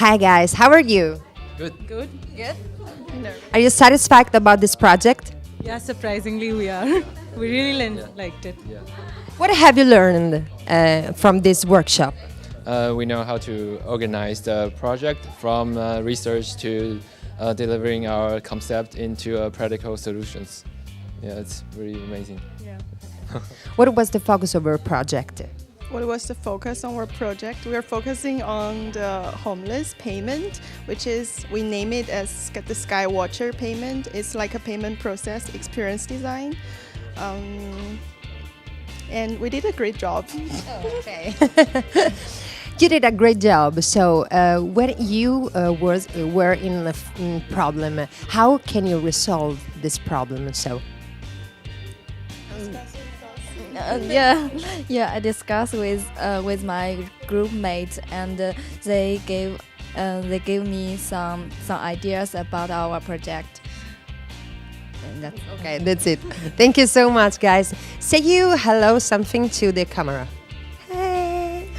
Hi guys, how are you? Good. Good. Good. Are you satisfied about this project? Yeah, surprisingly we are. We really liked it. Yeah. What have you learned from this workshop? We know how to organize the project from research to delivering our concept into practical solutions. Yeah, it's really amazing. Yeah. What was the focus of our project? What was the focus on our project? We are focusing on the homeless payment, which is, we name it as the Skywatcher payment. It's like a payment process experience design. And we did a great job. Okay. You did a great job. So when you were in a problem, how can you resolve this problem? So. Yeah. I discussed with my group mates, and they gave me some ideas about our project. And that's Okay, that's it. Thank you so much, guys. Say you hello something to the camera. Hey.